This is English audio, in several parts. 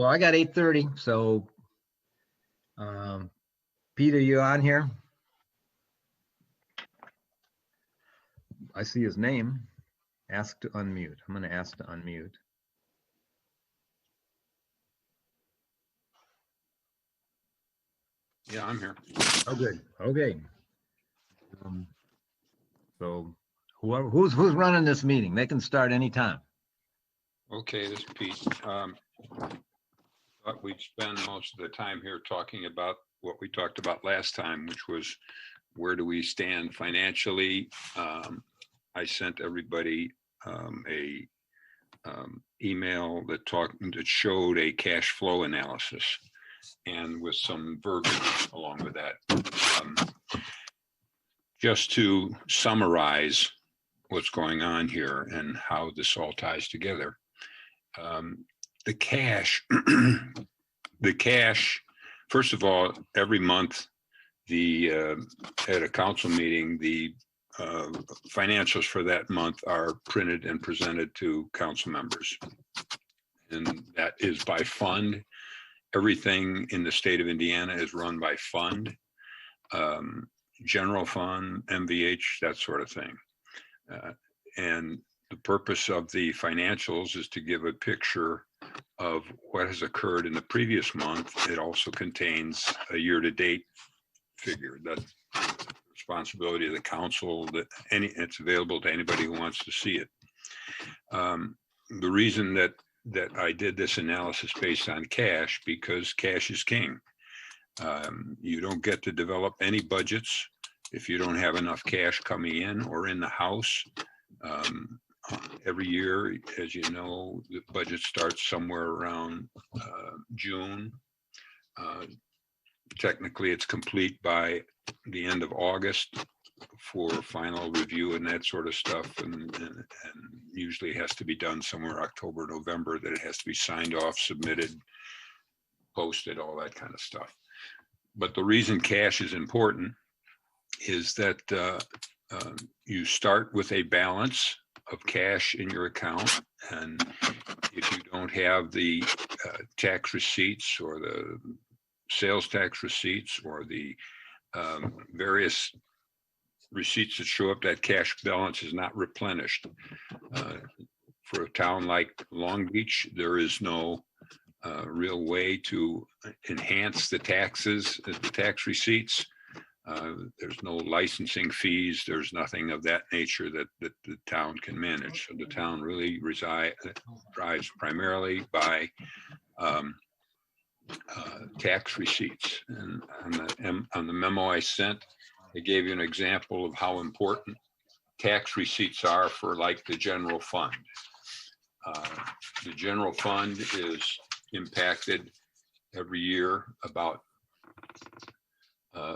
well, I got 8:30, so Peter, you on here? I see his name. Ask to unmute. I'm going to ask to unmute. Yeah, I'm here. Oh, good. Okay. So who's running this meeting? They can start anytime. Okay, this is Pete. Thought we'd spend most of the time here talking about what we talked about last time, which was where do we stand financially? I sent everybody a email that showed a cash flow analysis and with some verbiage along with that. Just to summarize what's going on here and how this all ties together. The cash, first of all, every month, at a council meeting, the financials for that month are printed and presented to council members. And that is by fund. Everything in the state of Indiana is run by fund, general fund, MVH, that sort of thing. And the purpose of the financials is to give a picture of what has occurred in the previous month. It also contains a year-to-date figure. That's the responsibility of the council. It's available to anybody who wants to see it. The reason that I did this analysis based on cash, because cash is king. You don't get to develop any budgets if you don't have enough cash coming in or in the house. Every year, as you know, the budget starts somewhere around June. Technically, it's complete by the end of August for final review and that sort of stuff, and usually has to be done somewhere October, November, that it has to be signed off, submitted, posted, all that kind of stuff. But the reason cash is important is that you start with a balance of cash in your account, and if you don't have the tax receipts or the sales tax receipts or the various receipts that show up, that cash balance is not replenished. For a town like Long Beach, there is no real way to enhance the taxes, the tax receipts. There's no licensing fees. There's nothing of that nature that the town can manage. So the town really drives primarily by tax receipts. And on the memo I sent, I gave you an example of how important tax receipts are for like the general fund. The general fund is impacted every year about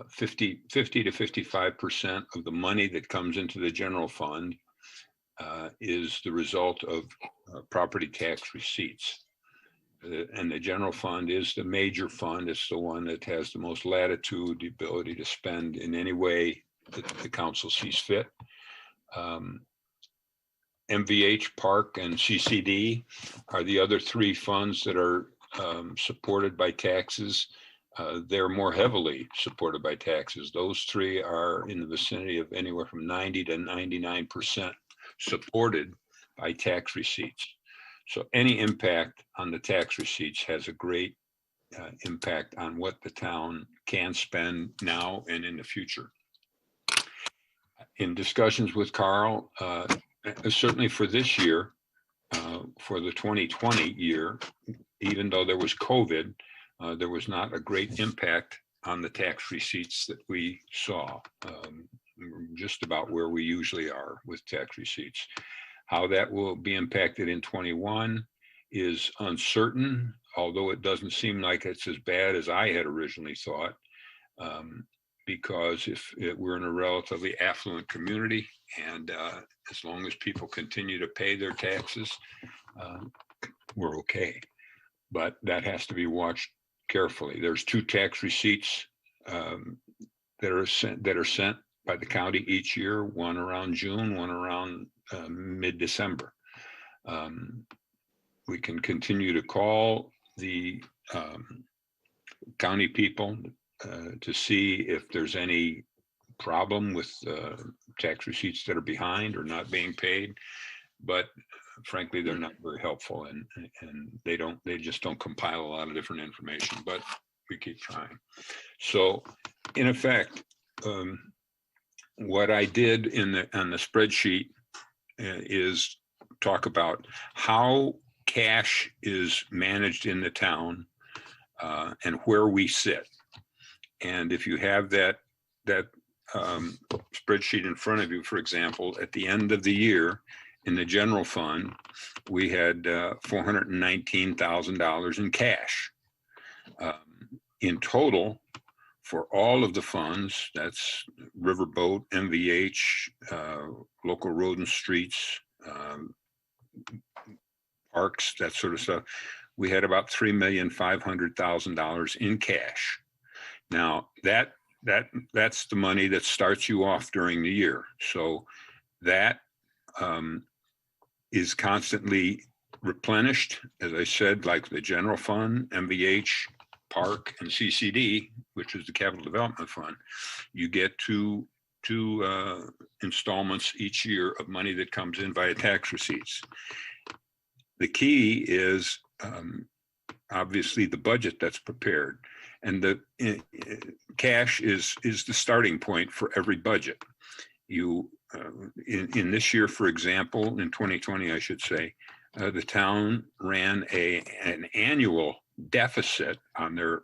50 to 55% of the money that comes into the general fund is the result of property tax receipts. And the general fund is the major fund. It's the one that has the most latitude, the ability to spend in any way that the council sees fit. MVH, Park, and CCD are the other three funds that are supported by taxes. They're more heavily supported by taxes. Those three are in the vicinity of anywhere from 90 to 99% supported by tax receipts. So any impact on the tax receipts has a great impact on what the town can spend now and in the future. In discussions with Carl, certainly for this year, for the 2020 year, even though there was COVID, there was not a great impact on the tax receipts that we saw. Just about where we usually are with tax receipts. How that will be impacted in 21 is uncertain, although it doesn't seem like it's as bad as I had originally thought, because if we're in a relatively affluent community, and as long as people continue to pay their taxes, we're okay. But that has to be watched carefully. There's 2 tax receipts that are sent by the county each year, one around June, one around mid-December. We can continue to call the county people to see if there's any problem with tax receipts that are behind or not being paid. But frankly, they're not very helpful, and they just don't compile a lot of different information, but we keep trying. So in effect, what I did on the spreadsheet is talk about how cash is managed in the town and where we sit. And if you have that spreadsheet in front of you, for example, at the end of the year in the general fund, we had $419,000 in cash. In total, for all of the funds, that's Riverboat, MVH, local road and streets, parks, that sort of stuff, we had about $3,500,000 in cash. Now that's the money that starts you off during the year. So that is constantly replenished, as I said, like the general fund, MVH, park, and CCD, which is the capital development fund. You get two installments each year of money that comes in via tax receipts. The key is obviously the budget that's prepared, and the cash is the starting point for every budget. You in this year, for example, in 2020, I should say, the town ran an annual deficit on their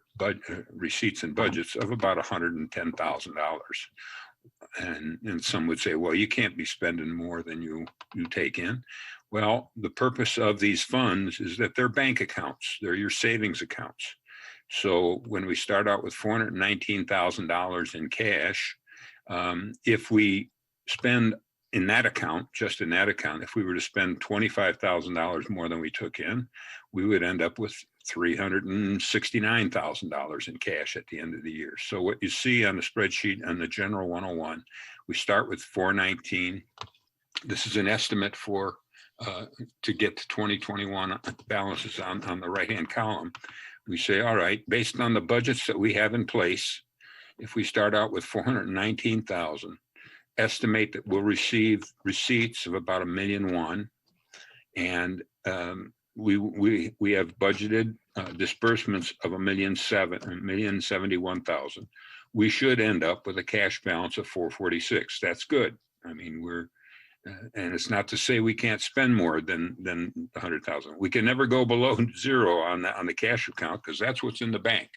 receipts and budgets of about $110,000. And some would say, well, you can't be spending more than you take in. Well, the purpose of these funds is that they're bank accounts. They're your savings accounts. So when we start out with $419,000 in cash, if we spend in that account, just in that account, if we were to spend $25,000 more than we took in, we would end up with $369,000 in cash at the end of the year. So what you see on the spreadsheet on the General 101, we start with 419. This is an estimate for to get to 2021 balances on the right-hand column. We say, all right, based on the budgets that we have in place, if we start out with 419,000, estimate that we'll receive receipts of about $1.1 million, and we have budgeted disbursements of $1,071,000. We should end up with a cash balance of 446. That's good. I mean, and it's not to say we can't spend more than 100,000. We can never go below zero on the cash account because that's what's in the bank.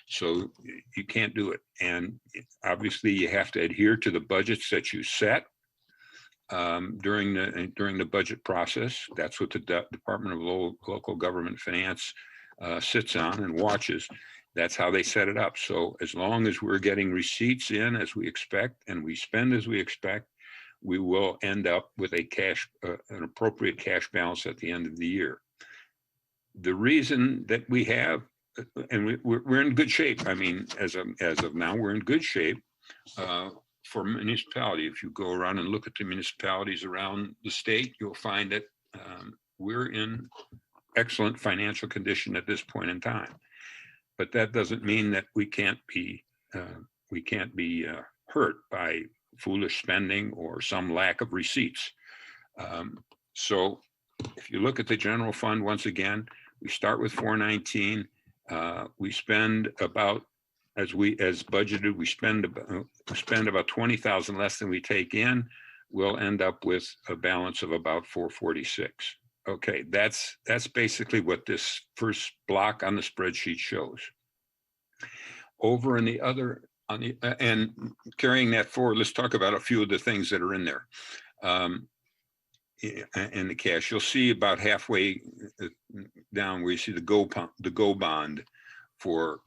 So you can't do it. And obviously you have to adhere to the budgets that you set during the budget process. That's what the Department of Local Government Finance sits on and watches. That's how they set it up. So as long as we're getting receipts in as we expect and we spend as we expect, we will end up with an appropriate cash balance at the end of the year. The reason that we have, and we're in good shape. I mean, as of now, we're in good shape for municipality. If you go around and look at the municipalities around the state, you'll find that we're in excellent financial condition at this point in time. But that doesn't mean that we can't be hurt by foolish spending or some lack of receipts. So if you look at the general fund, once again, we start with 419. We spend about, as budgeted, we spend about 20,000 less than we take in. We'll end up with a balance of about 446. Okay, that's basically what this first block on the spreadsheet shows. Over in the other, and carrying that forward, let's talk about a few of the things that are in there. In the cash, you'll see about halfway down where you see the go bond for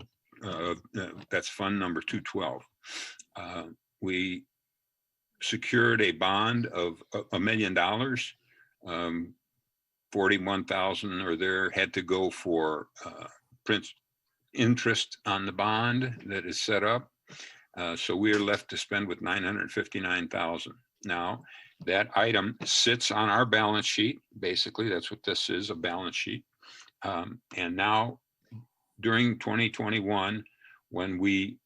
that's fund number 212. We secured a bond of $1 million. 41,000 or there had to go for interest on the bond that is set up. So we are left to spend with 959,000. Now that item sits on our balance sheet. Basically, that's what this is, a balance sheet. And now during 2021, when we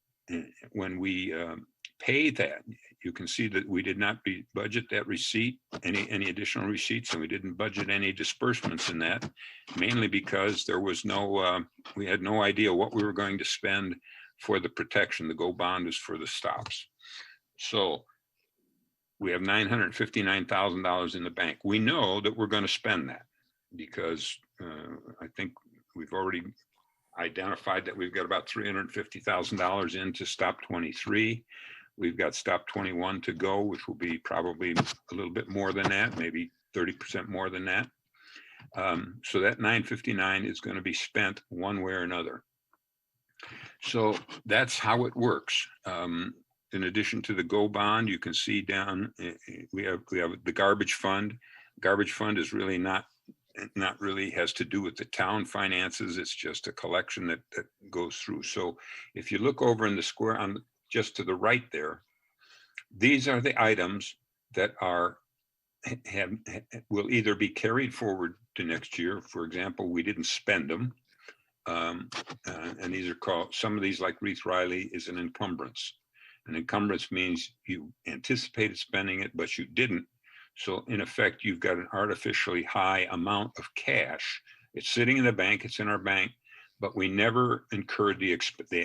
pay that, you can see that we did not budget that receipt, any additional receipts, and we didn't budget any disbursements in that, mainly because there was no, we had no idea what we were going to spend for the protection. The Go bond is for the stops. So we have $959,000 in the bank. We know that we're going to spend that because I think we've already identified that we've got about $350,000 into stop 23. We've got stop 21 to go, which will be probably a little bit more than that, maybe 30% more than that. So that 959 is going to be spent one way or another. So that's how it works. In addition to the Go bond, you can see down, we have the garbage fund. Garbage fund is really not really has to do with the town finances. It's just a collection that goes through. So if you look over in the square on just to the right there, these are the items that will either be carried forward to next year. For example, we didn't spend them. And these are called, some of these like Reith Riley is an encumbrance. An encumbrance means you anticipated spending it, but you didn't. So in effect, you've got an artificially high amount of cash. It's sitting in the bank, it's in our bank, but we never incurred the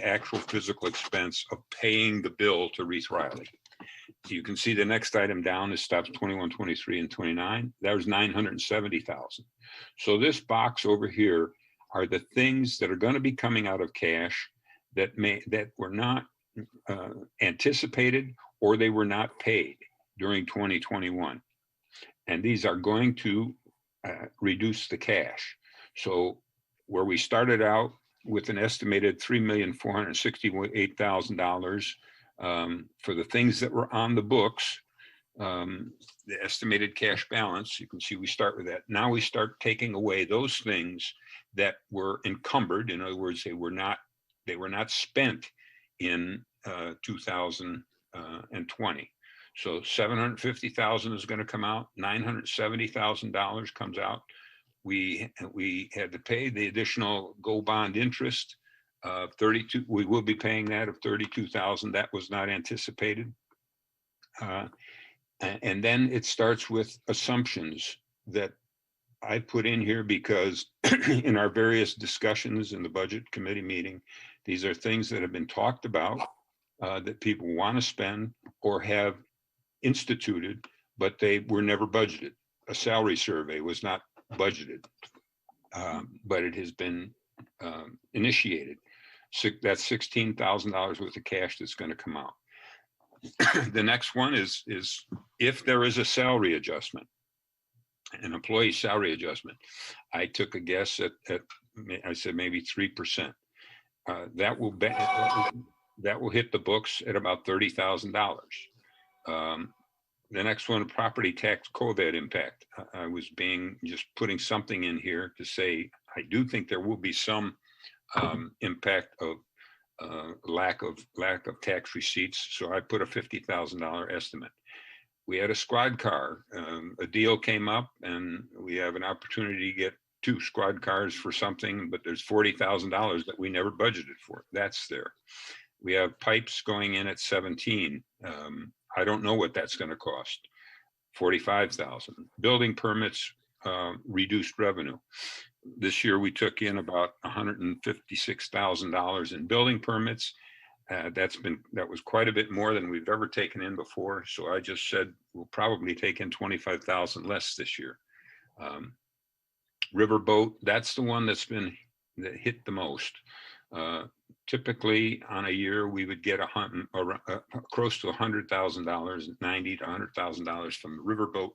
actual physical expense of paying the bill to Reith Riley. You can see the next item down is stops 21, 23, and 29. That was 970,000. So this box over here are the things that are going to be coming out of cash that were not anticipated, or they were not paid during 2021. And these are going to reduce the cash. So where we started out with an estimated $3,468,000 for the things that were on the books, the estimated cash balance, you can see we start with that. Now we start taking away those things that were encumbered. In other words, they were not spent in 2020. So 750,000 is going to come out. $970,000 comes out. We had to pay the additional Go bond interest. 32. We will be paying that of 32,000. That was not anticipated. And then it starts with assumptions that I put in here because in our various discussions in the budget committee meeting, these are things that have been talked about that people want to spend or have instituted, but they were never budgeted. A salary survey was not budgeted, but it has been initiated. So that's $16,000 worth of cash that's going to come out. The next one is if there is a salary adjustment, an employee salary adjustment. I took a guess at I said maybe 3%. That will hit the books at about $30,000. The next one, property tax COVID impact. I was just putting something in here to say, I do think there will be some impact of lack of tax receipts. So I put a $50,000 estimate. We had a squad car, a deal came up and we have an opportunity to get 2 squad cars for something, but there's $40,000 that we never budgeted for. That's there. We have pipes going in at 17. I don't know what that's going to cost. 45,000. Building permits, reduced revenue. This year we took in about $156,000 in building permits. That was quite a bit more than we've ever taken in before. So I just said we'll probably take in 25,000 less this year. Riverboat, that's the one that hit the most. Typically on a year we would get close to $100,000, $90,000 to $100,000 from the riverboat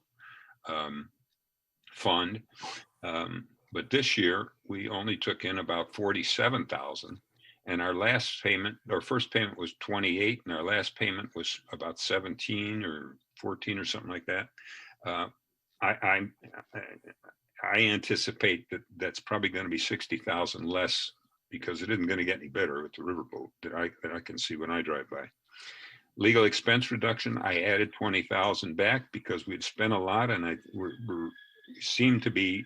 fund. But this year we only took in about 47,000. And our first payment was 28, and our last payment was about 17 or 14 or something like that. I anticipate that's probably going to be 60,000 less because it isn't going to get any better with the riverboat that I can see when I drive by. Legal expense reduction, I added 20,000 back because we'd spent a lot, and we're seem to be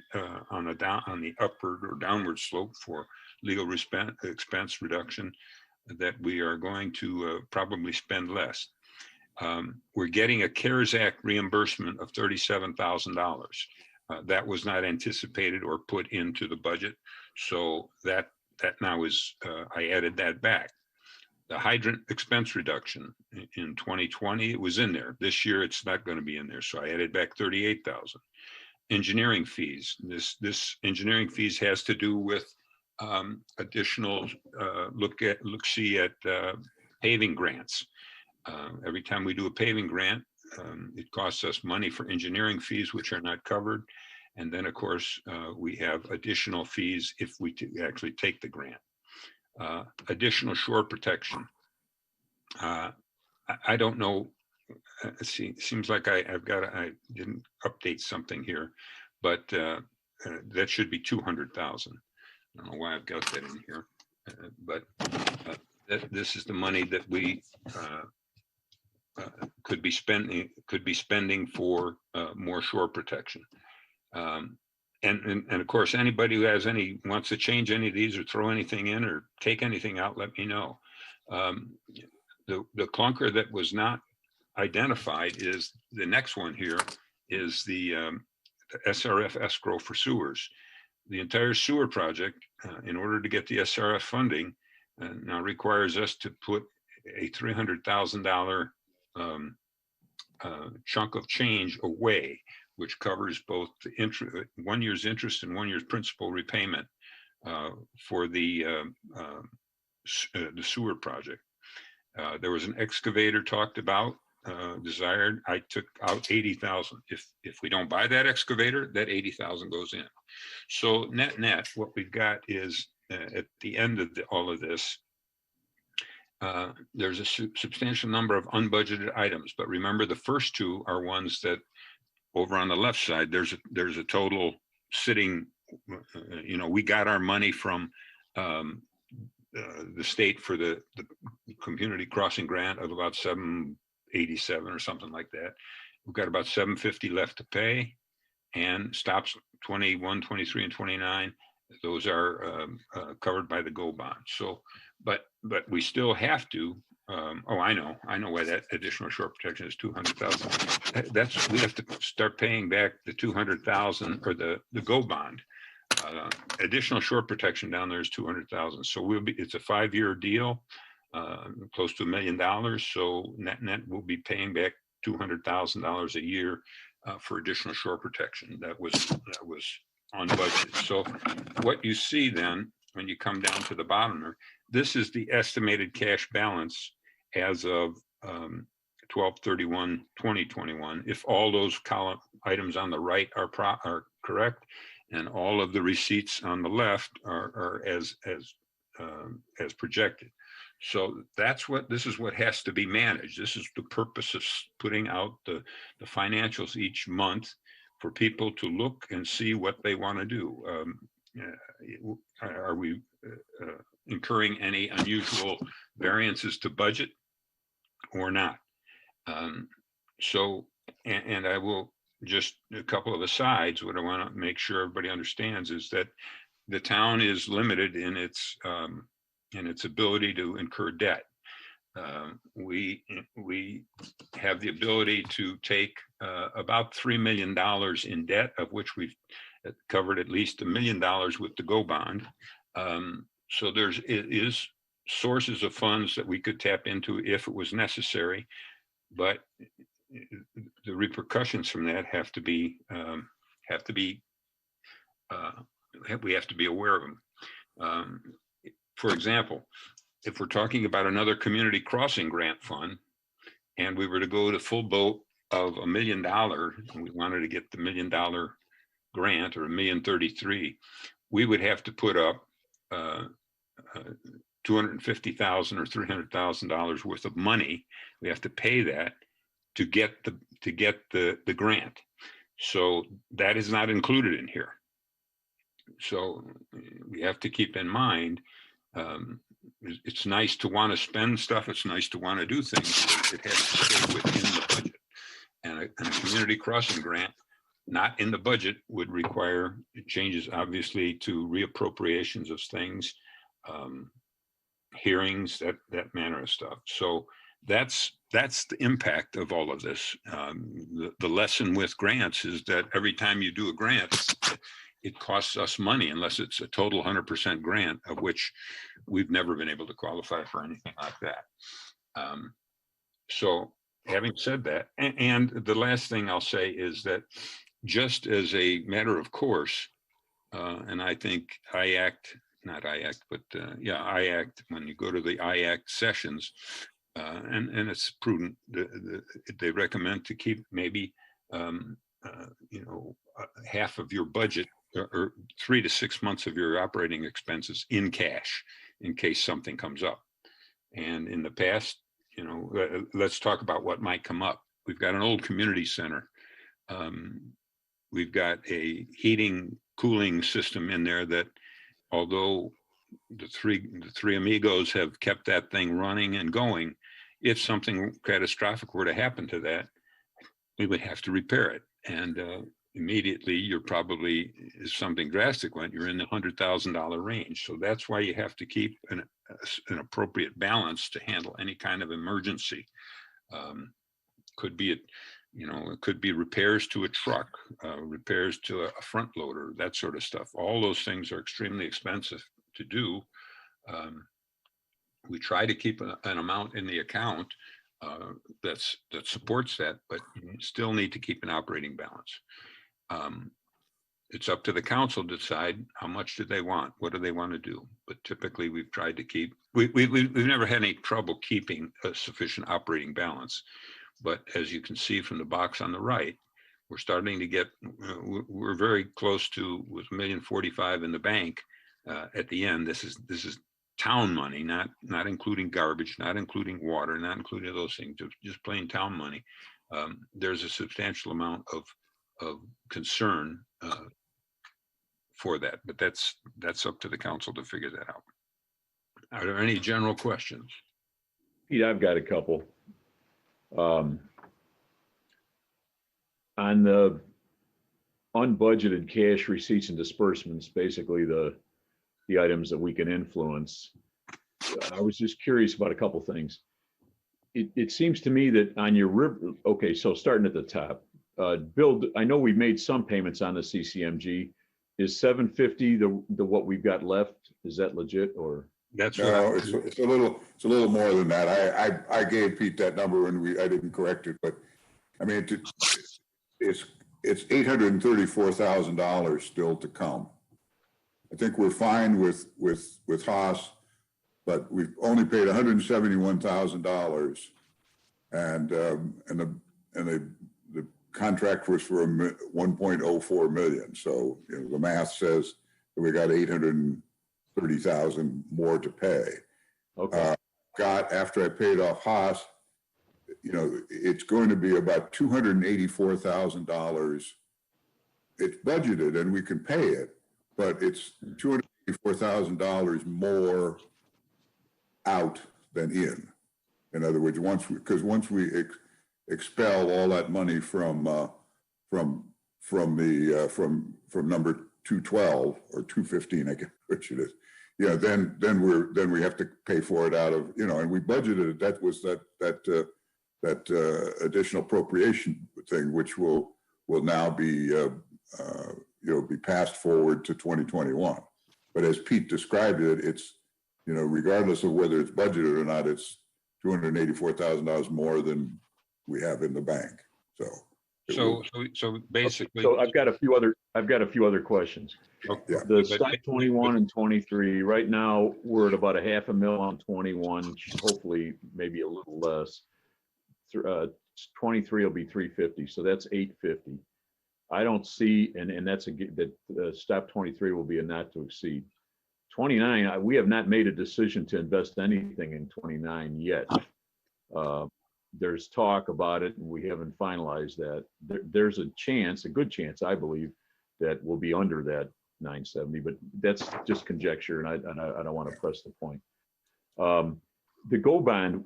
on the upward or downward slope for legal expense reduction, that we are going to probably spend less. We're getting a CARES Act reimbursement of $37,000. That was not anticipated or put into the budget. So that now is, I added that back. The hydrant expense reduction in 2020, it was in there. This year, it's not going to be in there. So I added back 38,000. Engineering fees. This engineering fees has to do with additional look-see at paving grants. Every time we do a paving grant, it costs us money for engineering fees, which are not covered. And then, of course, we have additional fees if we actually take the grant. Additional shore protection. I don't know. Seems like I didn't update something here, but that should be 200,000. I don't know why I've got that in here, but this is the money that we could be spending for more shore protection. And of course, anybody who wants to change any of these or throw anything in or take anything out, let me know. The clunker that was not identified is the next one here, is the SRF escrow for sewers. The entire sewer project, in order to get the SRF funding, now requires us to put a $300,000 chunk of change away, which covers both the 1 year's interest and 1 year's principal repayment for the sewer project. There was an excavator talked about, desired. I took out 80,000. If we don't buy that excavator, that 80,000 goes in. So net, what we've got is at the end of all of this, there's a substantial number of unbudgeted items. But remember, the first two are ones that over on the left side, there's a total sitting. We got our money from the state for the community crossing grant of about 787 or something like that. We've got about 750 left to pay, and stops 21, 23, and 29. Those are covered by the GO bond. So, but we still have to. I know why that additional shore protection is 200,000. We have to start paying back the 200,000 or the GO bond. Additional shore protection down there is 200,000. So it's a 5-year deal, close to $1 million. So net we'll be paying back $200,000 a year for additional shore protection. That was on budget. So what you see then, when you come down to the bottom, this is the estimated cash balance as of 12/31/2021. If all those column items on the right are correct, and all of the receipts on the left are as projected. So this is what has to be managed. This is the purpose of putting out the financials each month for people to look and see what they want to do. Are we incurring any unusual variances to budget or not? So I will just a couple of asides. What I want to make sure everybody understands is that the town is limited in its ability to incur debt. We have the ability to take about $3 million in debt, of which we've covered at least $1 million with the GO bond. So is sources of funds that we could tap into if it was necessary, but the repercussions from that we have to be aware of them. For example, if we're talking about another community crossing grant fund, and we were to go to full boat of $1 million, and we wanted to get the $1 million grant, or $1,033,000, we would have to put up $250,000 or $300,000 worth of money. We have to pay that to get the grant. So that is not included in here. So we have to keep in mind, it's nice to want to spend stuff. It's nice to want to do things. But it has to stay within the budget. And a community crossing grant not in the budget would require changes, obviously, to reappropriations of things, hearings, that manner of stuff. So that's the impact of all of this. The lesson with grants is that every time you do a grant, it costs us money unless it's a total 100% grant, of which we've never been able to qualify for anything like that. So having said that, and the last thing I'll say is that just as a matter of course, and I think IACT, not IACT, but yeah, IACT, when you go to the IACT sessions, and it's prudent, they recommend to keep maybe, half of your budget or 3 to 6 months of your operating expenses in cash in case something comes up. And in the past, let's talk about what might come up. We've got an old community center. We've got a heating, cooling system in there that, although the three amigos have kept that thing running and going, if something catastrophic were to happen to that, we would have to repair it. And immediately you're probably, if something drastic went, you're in the $100,000 range. So that's why you have to keep an appropriate balance to handle any kind of emergency. Could be it could be repairs to a truck, repairs to a front loader, that sort of stuff. All those things are extremely expensive to do. We try to keep an amount in the account that supports that, but you still need to keep an operating balance. It's up to the council to decide how much do they want, what do they want to do. But typically we've tried to keep, we've never had any trouble keeping a sufficient operating balance. But as you can see from the box on the right, we're starting to get, we're very close to, with $1,045,000 in the bank at the end. This is town money, not including garbage, not including water, not including those things, just plain town money. There's a substantial amount of concern for that, but that's up to the council to figure that out. Are there any general questions? Pete, I've got a couple. On the unbudgeted cash receipts and disbursements, basically the items that we can influence, I was just curious about a couple things. It seems to me that on your river, okay, so starting at the top, Bill, I know we've made some payments on the CCMG. Is 750 the what we've got left? Is that legit, or? That's No, it's a little more than that. I gave Pete that number and I didn't correct it, but I mean, it's $834,000 still to come. I think we're fine with Haas, but we've only paid $171,000, and the contract was for $1.04 million. So the math says that we got $830,000 more to pay. Okay. After I paid off Haas, it's going to be about $284,000. It's budgeted and we can pay it, but it's $284,000 more out than in. In other words, once we expel all that money from number 212 or 215, I guess, which it is. Then we have to pay for it out of, and we budgeted, that was that additional appropriation thing, which will now be be passed forward to 2021. But as Pete described it, it's regardless of whether it's budgeted or not, it's $284,000 more than we have in the bank. So basically, so I've got a few other questions. Okay. The stop 21 and 23, right now we're at about $500,000 on 21, hopefully maybe a little less. 23 will be 350, so that's 850. I don't see, and that's that stop 23 will be a not to exceed. 29, we have not made a decision to invest anything in 29 yet. There's talk about it and we haven't finalized that. There's a good chance, I believe, that we'll be under that 970, but that's just conjecture, and I don't want to press the point. The GO bond,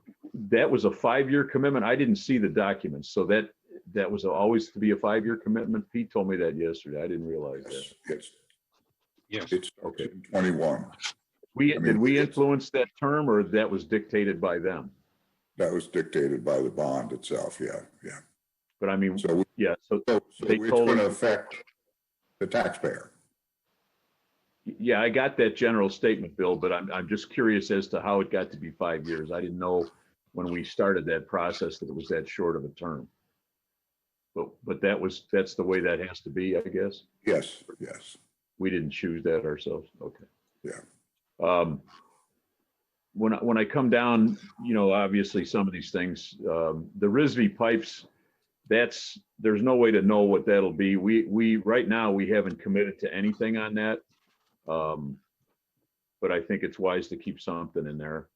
that was a 5-year commitment. I didn't see the documents, so that that was always to be a 5-year commitment? Pete told me that yesterday. I didn't realize that. Yes, Yes. it starts Okay. in 21. Did we it's- influence that term, or that was dictated by them? That was dictated by the bond itself, yeah. But I mean, So, yeah, so so they it's told going to us, affect the taxpayer. yeah, I got that general statement, Bill, but I'm just curious as to how it got to be 5 years. I didn't know when we started that process that it was that short of a term. But that's the way that has to be, I guess. Yes. We didn't choose that ourselves. Okay. Yeah. When I come down, obviously some of these things, the RISV pipes, there's no way to know what that'll be. We right now, we haven't committed to anything on that. But I think it's wise to keep something in there.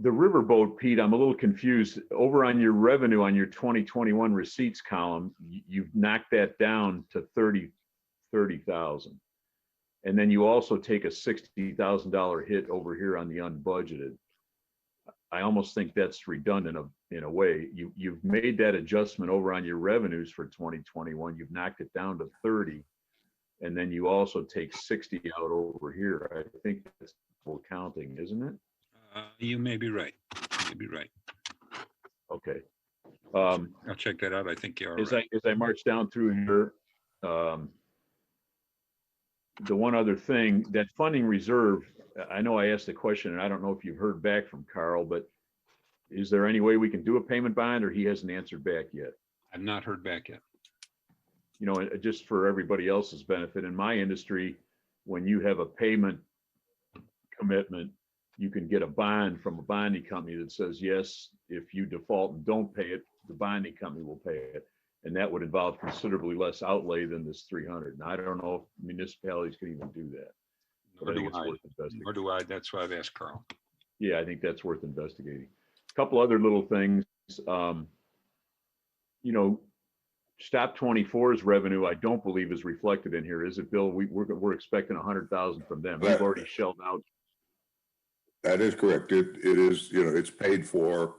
The riverboat, Pete, I'm a little confused. Over on your revenue, on your 2021 receipts column, you've knocked that down to 30,000. And then you also take a $60,000 hit over here on the unbudgeted. I almost think that's redundant in a way. You've made that adjustment over on your revenues for 2021. You've knocked it down to 30. And then you also take 60 out over here. I think that's full counting, isn't it? You may be right. Okay. I'll check that out. I think you are As right. I march down through here, the one other thing, that funding reserve, I know I asked the question, and I don't know if you've heard back from Carl, but is there any way we can do a payment bond, or he hasn't answered back yet? I've not heard back yet. Just for everybody else's benefit, in my industry, when you have a payment commitment, you can get a bond from a bonding company that says, yes, if you default and don't pay it, the bonding company will pay it. And that would involve considerably less outlay than this 300. Now, I don't know if municipalities can even do that. But I think it's worth investigating. Nor do I. That's why I've asked Carl. Yeah, I think that's worth investigating. A couple other little things. Stop 24's revenue, I don't believe is reflected in here, is it, Bill? We're expecting 100,000 from them. We've already shelled out. That is correct. It is, it's paid for.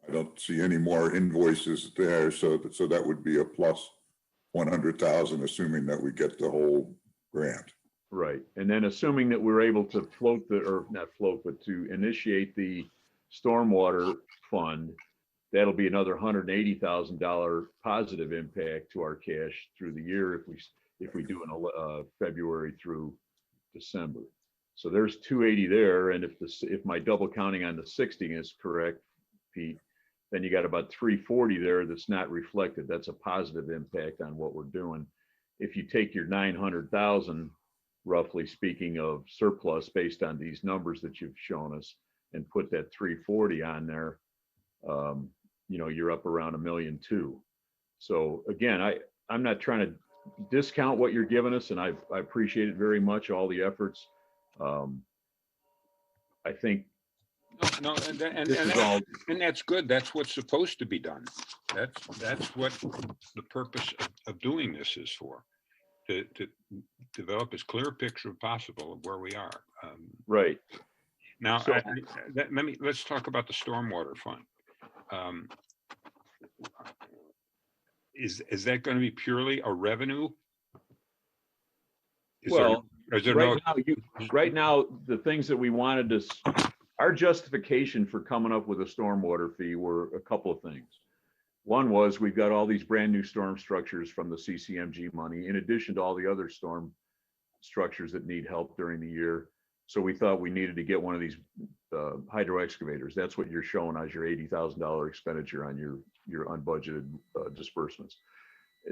I don't see any more invoices there, so that would be a plus 100,000, assuming that we get the whole grant. Right. And then assuming that we're able to not float, but to initiate the stormwater fund, that'll be another $180,000 positive impact to our cash through the year if we do in February through December. So there's 280 there, and if my double counting on the 60 is correct, Pete, then you got about 340 there that's not reflected. That's a positive impact on what we're doing. If you take your 900,000, roughly speaking, of surplus based on these numbers that you've shown us, and put that 340 on there, you're up around $1.2 million. So again, I'm not trying to discount what you're giving us, and I appreciate it very much, all the efforts. I think No, all. And that's good. That's what's supposed to be done. That's what the purpose of doing this is for, to develop as clear a picture as possible of where we are. Right. Now, So, let's talk about the stormwater fund. Is that going to be purely a revenue? Right now, the things that we wanted to, our justification for coming up with a stormwater fee were a couple of things. One was we've got all these brand new storm structures from the CCMG money, in addition to all the other storm structures that need help during the year. So we thought we needed to get one of these hydro excavators. That's what you're showing as your $80,000 expenditure on your unbudgeted disbursements.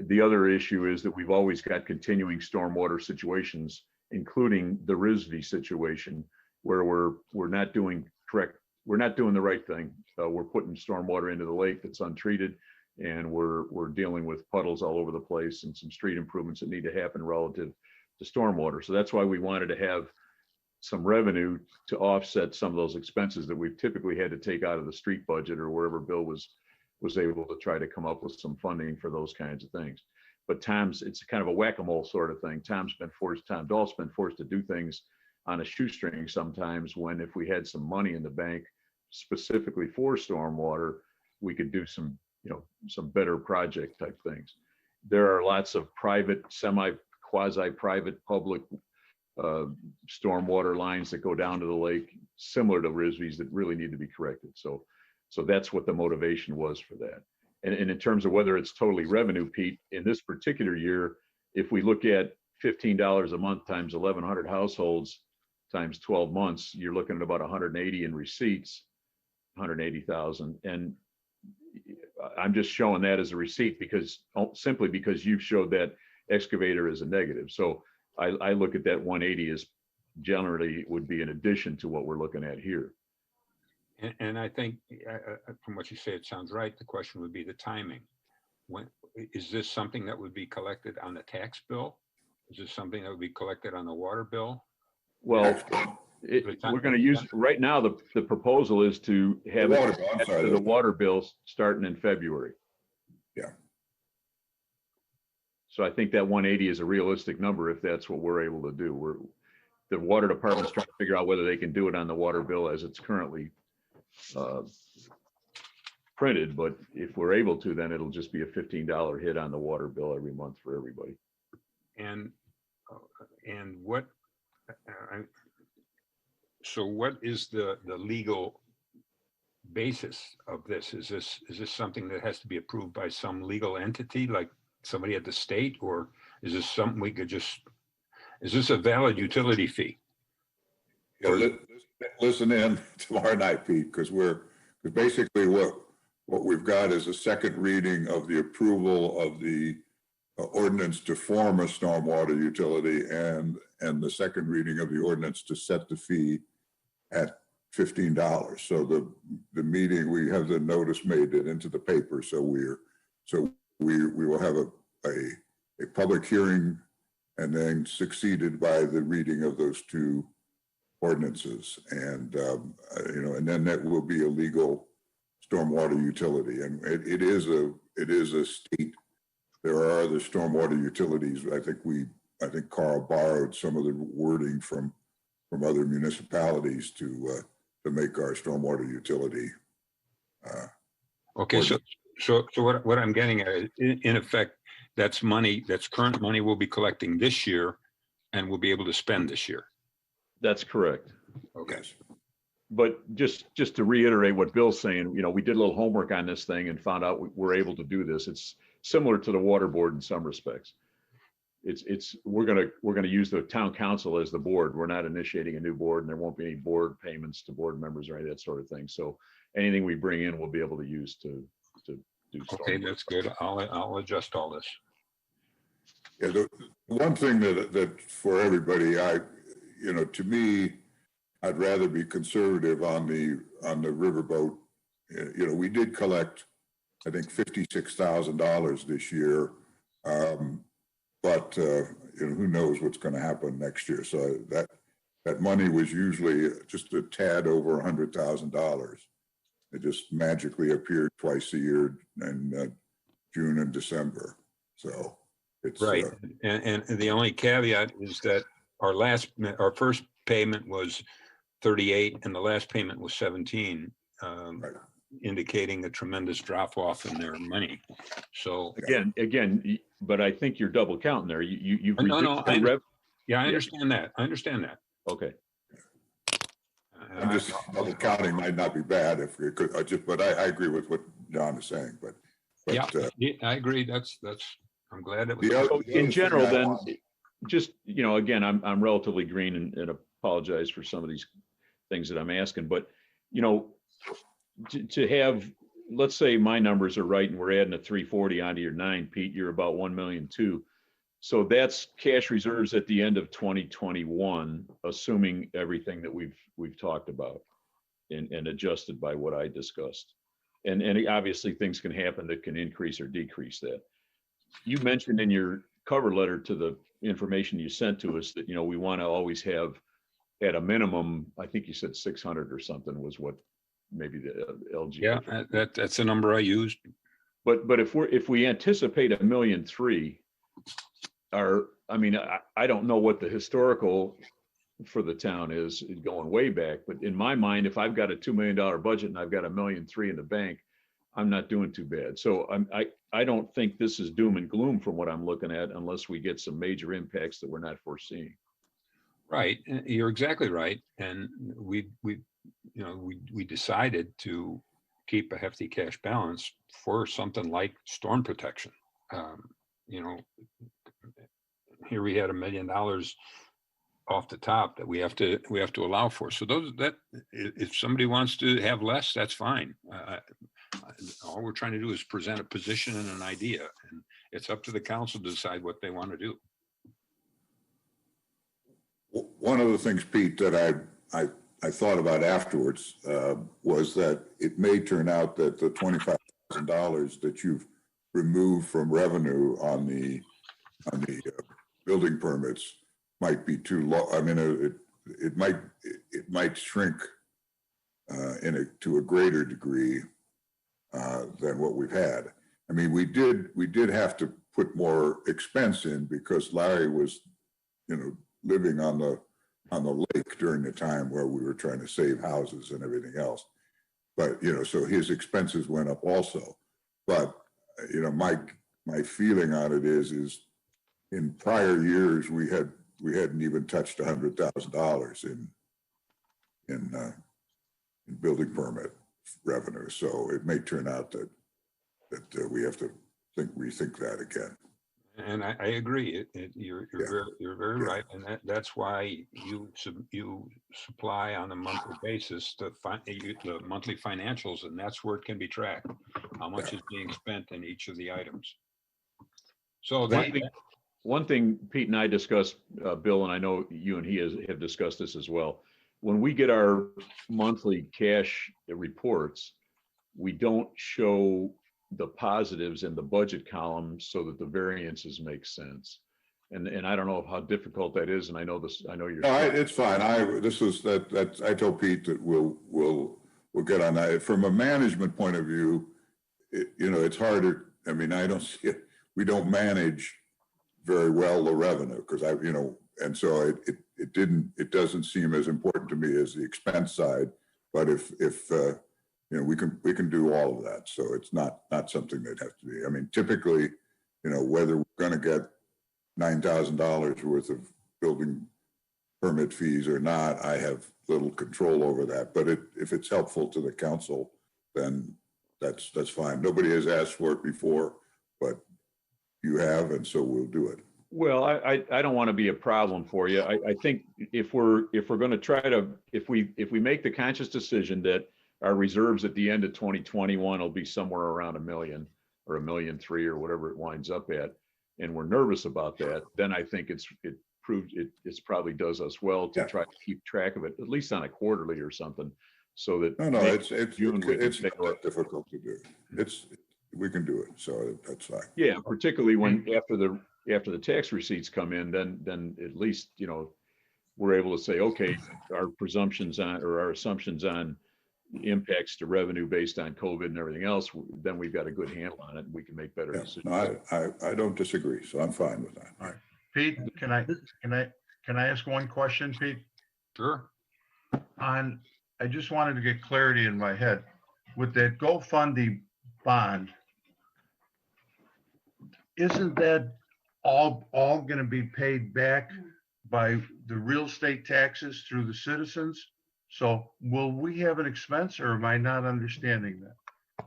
The other issue is that we've always got continuing stormwater situations, including the RISV situation, where we're not doing the right thing. We're putting stormwater into the lake that's untreated, and we're dealing with puddles all over the place and some street improvements that need to happen relative to stormwater. So that's why we wanted to have some revenue to offset some of those expenses that we've typically had to take out of the street budget, or wherever Bill was able to try to come up with some funding for those kinds of things. But it's kind of a whack-a-mole sort of thing. Tom Dahl's been forced to do things on a shoestring sometimes, when if we had some money in the bank specifically for stormwater, we could do some some better project type things. There are lots of private, quasi-private, public stormwater lines that go down to the lake, similar to Risby's, that really need to be corrected. So that's what the motivation was for that. And in terms of whether it's totally revenue, Pete, in this particular year, if we look at $15 a month times 1,100 households times 12 months, you're looking at about 180 in receipts, 180,000. And I'm just showing that as a receipt simply because you showed that excavator as a negative. So I look at that 180 as generally would be in addition to what we're looking at here. And I think from what you say, it sounds right. The question would be the timing. When is this something that would be collected on the tax bill? Is this something that would be collected on the water bill? Well, we're going to use right now. The proposal is to have the water bill starting in February. Yeah. So I think that 180 is a realistic number if that's what we're able to do. The water department's trying to figure out whether they can do it on the water bill as it's currently printed, but if we're able to, then it'll just be a $15 hit on the water bill every month for everybody. And what? So what is the legal basis of this? Is this something that has to be approved by some legal entity, like somebody at the state, or is this something we could just? Is this a valid utility fee? Yeah, listen in tomorrow night, Pete, because basically what we've got is a second reading of the approval of the ordinance to form a stormwater utility and the second reading of the ordinance to set the fee at $15. So the meeting, we have the notice made it into the paper. So we will have a public hearing and then succeeded by the reading of those two ordinances. And, and then that will be a legal stormwater utility. And it is a state. There are other stormwater utilities. I think Carl borrowed some of the wording from other municipalities to make our stormwater utility. Okay, so what I'm getting at is, in effect, that's current money we'll be collecting this year and we'll be able to spend this year. That's correct. Okay. But just to reiterate what Bill's saying, we did a little homework on this thing and found out we're able to do this. It's similar to the water board in some respects. We're gonna use the town council as the board. We're not initiating a new board, and there won't be any board payments to board members or any of that sort of thing. So anything we bring in, we'll be able to use to do. Okay, that's good. I'll adjust all this. Yeah, the one thing that for everybody, to me, I'd rather be conservative on the riverboat. We did collect, I think, $56,000 this year, but who knows what's going to happen next year? So that money was usually just a tad over $100,000. It just magically appeared twice a year in June and December. So it's right. And the only caveat is that our first payment was 38 and the last payment was 17, right. indicating a tremendous drop off in their money. So again, but I think you're double counting there. You've I understand that. I understand that. Okay. I'm just double counting might not be bad but I agree with what John is saying. But yeah, I agree. I'm glad it was. So in general, then, just again, I'm relatively green and apologize for some of these things that I'm asking, but to have, let's say my numbers are right and we're adding a 340 onto your 9, Pete, you're about 1.2 million. So that's cash reserves at the end of 2021, assuming everything that we've talked about and adjusted by what I discussed. And obviously things can happen that can increase or decrease that. You mentioned in your cover letter to the information you sent to us that, we want to always have at a minimum, I think you said 600 or something was what maybe the LG. Yeah, that's the number I used. But if we anticipate 1.3 million, I don't know what the historical for the town is going way back, but in my mind, if I've got a $2 million budget and I've got 1.3 million in the bank, I'm not doing too bad. So I don't think this is doom and gloom from what I'm looking at unless we get some major impacts that we're not foreseeing. Right, you're exactly right. And we decided to keep a hefty cash balance for something like storm protection. You know, here we had $1 million off the top that we have to allow for. So if somebody wants to have less, that's fine. All we're trying to do is present a position and an idea, and it's up to the council to decide what they want to do. One of the things, Pete, that I thought about afterwards was that it may turn out that the $25,000 that you've removed from revenue on the building permits might be too low. I mean, it might shrink to a greater degree than what we've had. I mean, we did have to put more expense in because Larry was, living on the lake during the time where we were trying to save houses and everything else. But, so his expenses went up also. But, my feeling on it is in prior years, we hadn't even touched $100,000 in building permit revenue. So it may turn out that we have to rethink that again. And I agree. You're very right, and that's why you supply on a monthly basis the monthly financials, and that's where it can be tracked. How much is being spent in each of the items? So One thing Pete and I discussed, Bill, and I know you and he have discussed this as well. When we get our monthly cash reports, we don't show the positives in the budget column so that the variances make sense. And I don't know how difficult that is. And I know you're. No, it's fine. I told Pete that we'll get on that. From a management point of view, it's harder. I mean, I don't see it. We don't manage very well the revenue because and so it doesn't seem as important to me as the expense side. But if we can do all of that. So it's not something that has to be. I mean, typically, whether we're going to get $9,000 worth of building permit fees or not, I have little control over that. But if it's helpful to the council, then that's fine. Nobody has asked for it before, but you have, and so we'll do it. Well, I don't want to be a problem for you. I think if we're going to try to, if we make the conscious decision that our reserves at the end of 2021 will be somewhere around $1 million or $1.3 million or whatever it winds up at, and we're nervous about that, then I think it probably does us well to try to keep track of it, at least on a quarterly or something, so that it's not that difficult to do. We can do it, so that's fine. Yeah, particularly when after the tax receipts come in, then at least we're able to say, okay, our presumptions on or our assumptions on impacts to revenue based on COVID and everything else, then we've got a good handle on it and we can make better decisions. No, I don't disagree, so I'm fine with that. All right, Pete, can I ask one question, Pete? Sure. I just wanted to get clarity in my head with that GoFundMe bond. Isn't that all going to be paid back by the real estate taxes through the citizens? So will we have an expense, or am I not understanding that?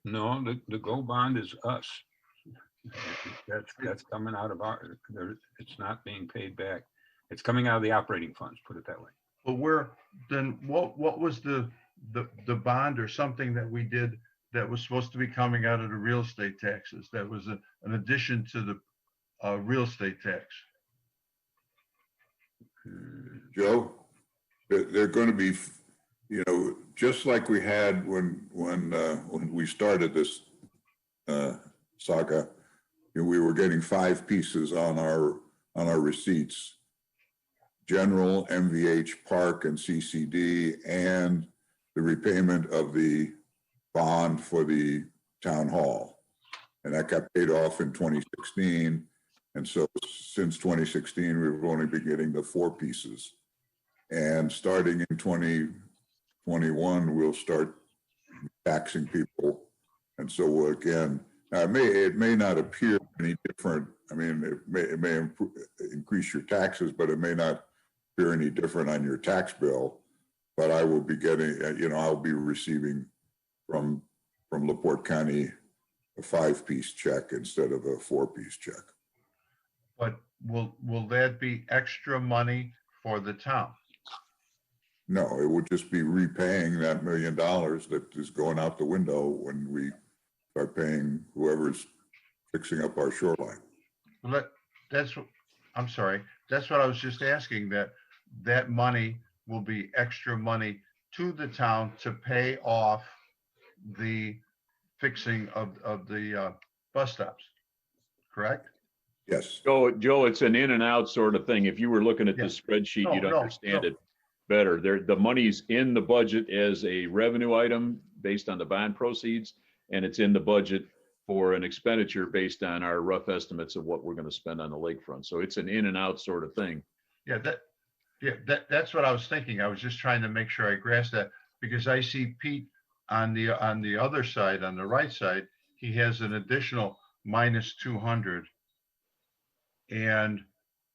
No, the Go bond is us. That's coming out of it's not being paid back. It's coming out of the operating funds, put it that way. But what was the bond or something that we did that was supposed to be coming out of the real estate taxes? That was an addition to the real estate tax. Joe, they're going to be, just like we had when we started this saga. We were getting 5 pieces on our receipts: general, MVH, park, and CCD, and the repayment of the bond for the town hall. And that got paid off in 2016. And so since 2016, we've only been getting the 4 pieces. And starting in 2021, we'll start taxing people And so again, now it may not appear any different. I mean, it may increase your taxes, but it may not appear any different on your tax bill. But I will be getting, I'll be receiving from LaPorte County a 5-piece check instead of a 4-piece check. But will that be extra money for the town? No, it would just be repaying that $1 million that is going out the window when we start paying whoever's fixing up our shoreline. I'm sorry, that's what I was just asking, that money will be extra money to the town to pay off the fixing of the bus stops, correct? Yes. Joe, it's an in and out sort of thing. If you were looking at the Yeah. spreadsheet, you'd No, understand no. it better. The money's in the budget as a revenue item based on the bond proceeds, and it's in the budget for an expenditure based on our rough estimates of what we're going to spend on the lakefront. So it's an in and out sort of thing. That's what I was thinking. I was just trying to make sure I grasped that, because I see Pete on the other side, on the right side, he has an additional -200. And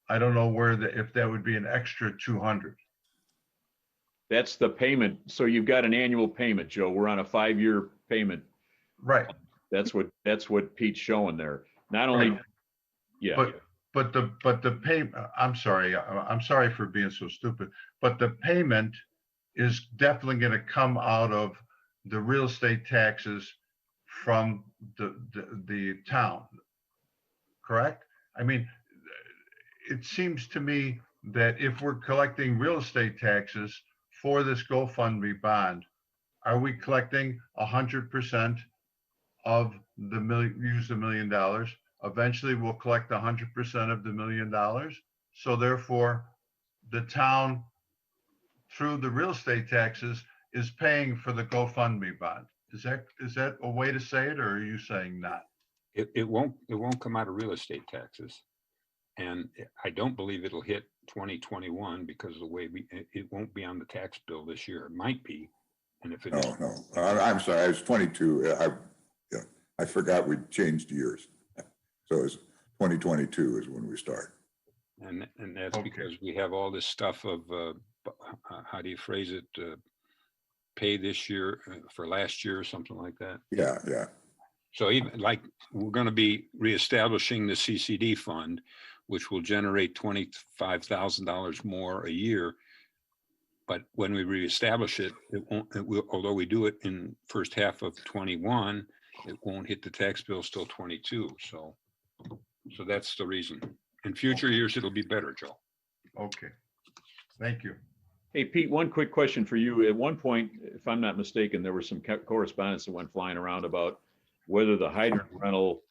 I don't know if that would be an extra 200. That's the payment. So you've got an annual payment, Joe. We're on a 5-year payment. Right. That's what Pete's showing there. Not only, Right. yeah. But the pay, I'm sorry for being so stupid, but the payment is definitely going to come out of the real estate taxes from the town, correct? I mean, it seems to me that if we're collecting real estate taxes for this GoFundMe bond, are we collecting 100% of the use $1 million? Eventually we'll collect 100% of the $1 million. So therefore, the town, through the real estate taxes, is paying for the GoFundMe bond. Is that a way to say it, or are you saying not? It won't come out of real estate taxes. And I don't believe it'll hit 2021 because of the way it won't be on the tax bill this year. It might be. And if it is, No. I'm sorry. I was 22. I forgot we changed years. So it's 2022 is when we start. and that's Okay. because we have all this stuff of, how do you phrase it? Pay this year for last year or something like that. Yeah. So even like, we're going to be reestablishing the CCD fund, which will generate $25,000 more a year. But when we reestablish it, although we do it in first half of 21, it won't hit the tax bill till 22. So that's the reason. In future years, it'll be better, Joe. Okay. Thank you. Hey, Pete, one quick question for you. At one point, if I'm not mistaken, there was some correspondence that went flying around about whether the hydrant rental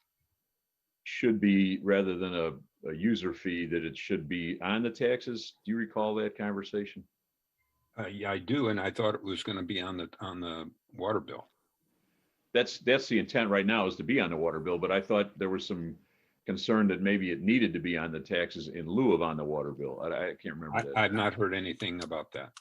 should be, rather than a user fee, that it should be on the taxes. Do you recall that conversation? Yeah, I do. And I thought it was going to be on the water bill. That's the intent right now, is to be on the water bill, but I thought there was some concern that maybe it needed to be on the taxes in lieu of on the water bill. I can't remember that. I've not heard anything about that.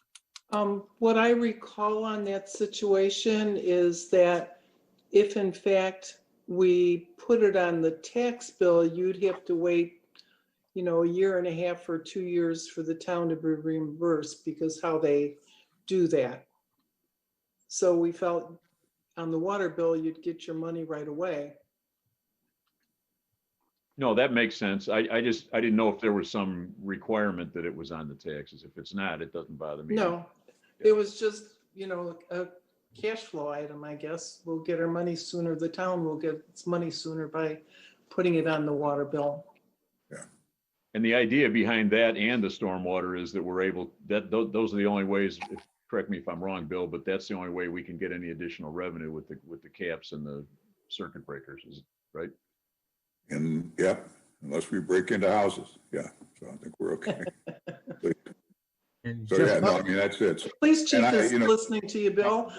What I recall on that situation is that if in fact we put it on the tax bill, you'd have to wait, a 1.5 or 2 years for the town to be reimbursed, because how they do that. So we felt on the water bill, you'd get your money right away. No, that makes sense. I didn't know if there was some requirement that it was on the taxes. If it's not, it doesn't bother me. No, it was just, a cash flow item, I guess. We'll get our money sooner. The town will get its money sooner by putting it on the water bill. And the idea behind that and the stormwater is that we're able, those are the only ways, correct me if I'm wrong, Bill, but that's the only way we can get any additional revenue with the caps and the circuit breakers, right? And yep, unless we break into houses. Yeah. So I think we're okay. And So just yeah, no, I mean, that's it. Police chief And is listening to you, Bill.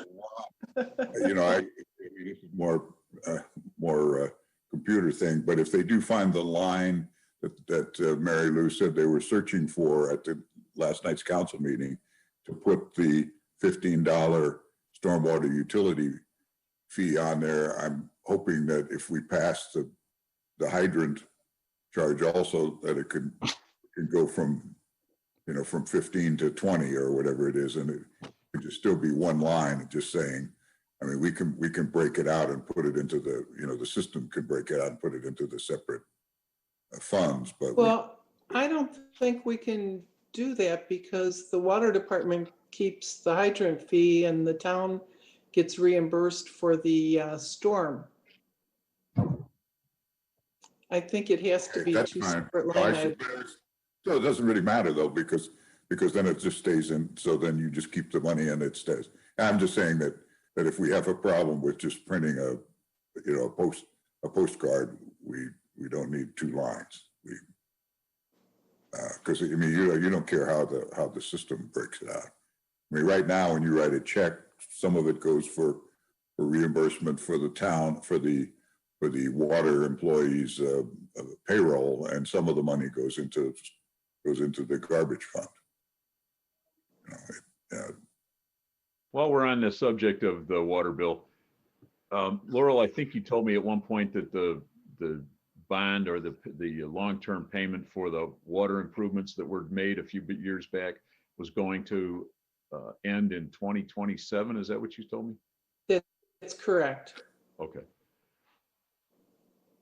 This is more computer thing, but if they do find the line that Mary Lou said they were searching for at the last night's council meeting to put the $15 stormwater utility fee on there. I'm hoping that if we pass the hydrant charge also, that it can go from, you know, from 15 to 20 or whatever it is, and it could just still be one line, just saying, I mean, we can break it out and put it into the, you know, the system can break it out and put it into the separate funds, but Well, I don't think we can do that because the water department keeps the hydrant fee and the town gets reimbursed for the storm. I think it has to be that's two fine. separate No, line items. So it doesn't really matter though, because then it just stays in, so then you just keep the money and it stays. I'm just saying that if we have a problem with just printing a, you know, a postcard, we don't need two lines. Because I mean, you don't care how the system breaks it out. I mean, right now, when you write a check, some of it goes for reimbursement for the town, for the water employees' payroll, and some of the money goes into the garbage fund. You know, While we're on the subject of the water bill, Laurel, I think you told me at one point that the bond or the long-term payment for the water improvements that were made a few years back was going to end in 2027. Is that what you told me? That's correct. Okay.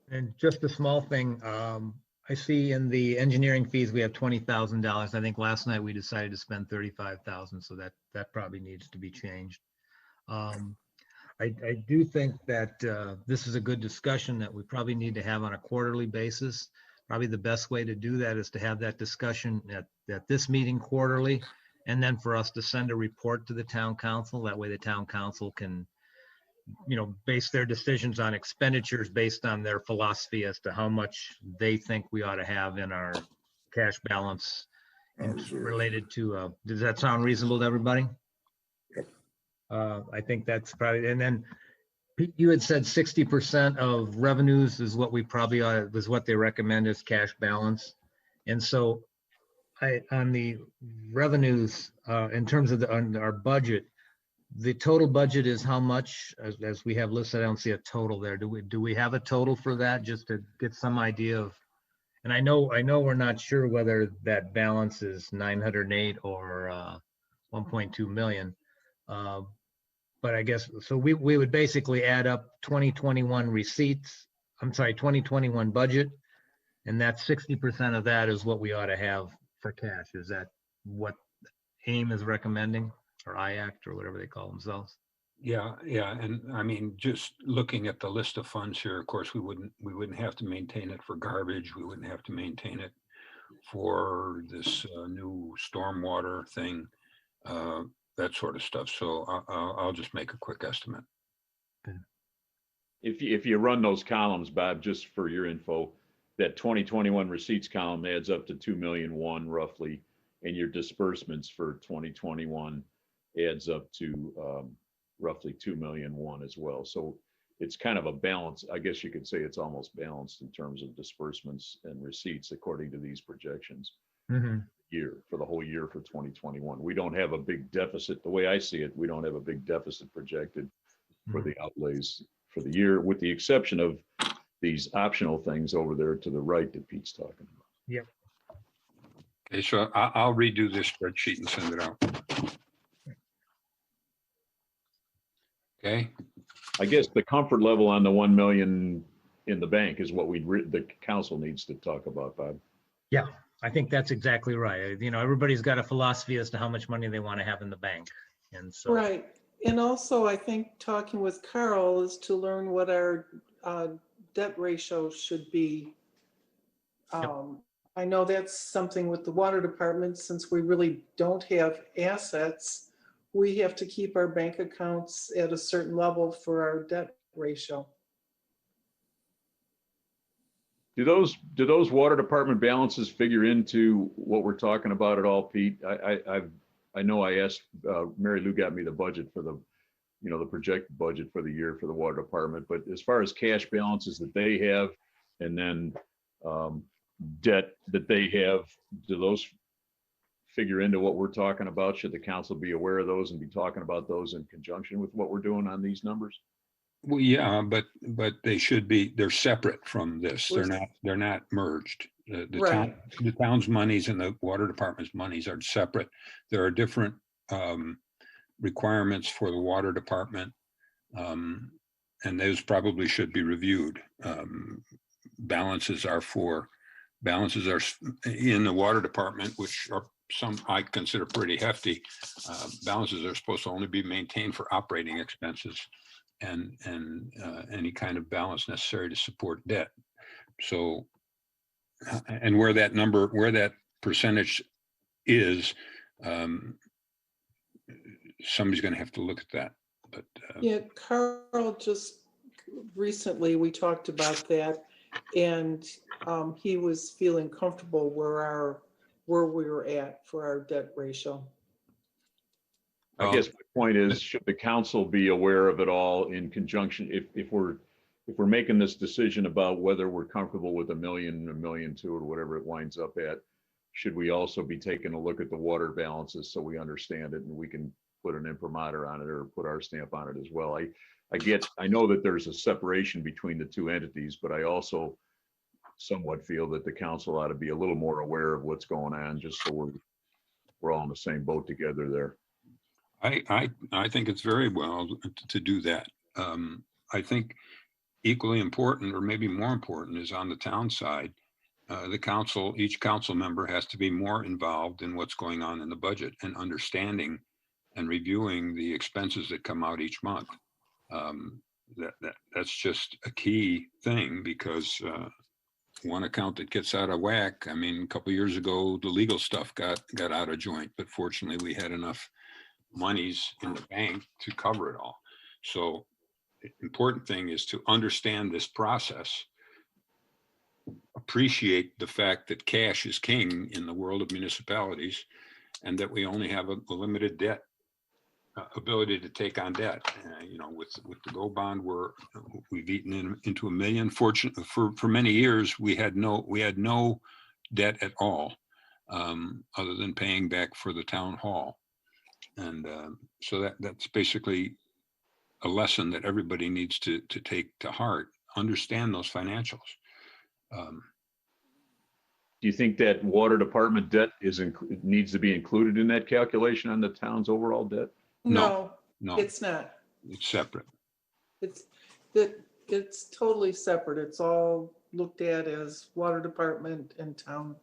And just a small thing, I see in the engineering fees, we have $20,000. I think last night we decided to spend 35,000, so that probably needs to be changed. I do think that this is a good discussion that we probably need to have on a quarterly basis. Probably the best way to do that is to have that discussion at this meeting quarterly, and then for us to send a report to the town council. That way the town council can, you know, base their decisions on expenditures based on their philosophy as to how much they think we ought to have in our cash balance related to, does that sound reasonable to everybody? Yep. I think that's probably, and then Pete, you had said 60% of revenues is what we probably ought, is what they recommend as cash balance. And so on the revenues, in terms of on our budget, the total budget is how much, as we have listed? I don't see a total there. Do we have a total for that, just to get some idea of? And I know we're not sure whether that balance is 908 or 1.2 million. But I guess, so we would basically add up 2021 receipts, 2021 budget, and that 60% of that is what we ought to have for cash. Is that what AIM is recommending, or IACT, or whatever they call themselves? Yeah, and I mean, just looking at the list of funds here, of course, we wouldn't have to maintain it for garbage. We wouldn't have to maintain it for this new stormwater thing, that sort of stuff. So I'll just make a quick estimate. If you run those columns, Bob, just for your info, that 2021 receipts column adds up to 2,000,001 roughly, and your disbursements for 2021 adds up to roughly 2,000,001 as well. So it's kind of a balance. I guess you could say it's almost balanced in terms of disbursements and receipts according to these projections. Year for the whole year for 2021. We don't have a big deficit. The way I see it, we don't have a big deficit projected for the outlays for the year, with the exception of these optional things over there to the right that Pete's talking about. Yep. Okay, so I'll redo this spreadsheet and send it out. Okay. I guess the comfort level on the 1 million in the bank is what the council needs to talk about, Bob. Yeah, I think that's exactly right. You know, everybody's got a philosophy as to how much money they want to have in the bank. And so. Right. And also, I think talking with Carl is to learn what our debt ratio should be. I know that's something with the water department, since we really don't have assets, we have to keep our bank accounts at a certain level for our debt ratio. Do those water department balances figure into what we're talking about at all, Pete? I know I asked, Mary Lou got me the budget for the projected budget for the year for the water department, but as far as cash balances that they have, and then debt that they have, do those figure into what we're talking about? Should the council be aware of those and be talking about those in conjunction with what we're doing on these numbers? Well, yeah, but they should be, they're separate from this. We're- They're not merged. The Right. town's monies and the water department's monies are separate. There are different requirements for the water department. And those probably should be reviewed. Balances are in the water department, which are some I consider pretty hefty. Balances are supposed to only be maintained for operating expenses and any kind of balance necessary to support debt. So, and where that percentage is, somebody's going to have to look at that. But Yeah, Carl, just recently, we talked about that, and he was feeling comfortable where we were at for our debt ratio. I guess my point is, should the council be aware of it all in conjunction, if we're making this decision about whether we're comfortable with $1 million, $1.2 million, or whatever it winds up at, should we also be taking a look at the water balances so we understand it and we can put an imprimatur on it or put our stamp on it as well? I know that there's a separation between the two entities, but I also somewhat feel that the council ought to be a little more aware of what's going on, just so we're all in the same boat together there. I think it's very well to do that. I think equally important, or maybe more important, is on the town side. Each council member has to be more involved in what's going on in the budget and understanding and reviewing the expenses that come out each month. That's just a key thing, because one account that gets out of whack. I mean, a couple of years ago, the legal stuff got out of joint, but fortunately we had enough monies in the bank to cover it all. So the important thing is to understand this process, appreciate the fact that cash is king in the world of municipalities, and that we only have a limited debt ability to take on debt. With the Go bond, we've eaten into $1 million. Fortunately, for many years we had no debt at all, other than paying back for the town hall. And so that's basically a lesson that everybody needs to take to heart. Understand those financials. Do you think that water department debt needs to be included in that calculation on the town's overall debt? No, No, it's not. it's separate. It's totally separate. It's all looked at as water department and town.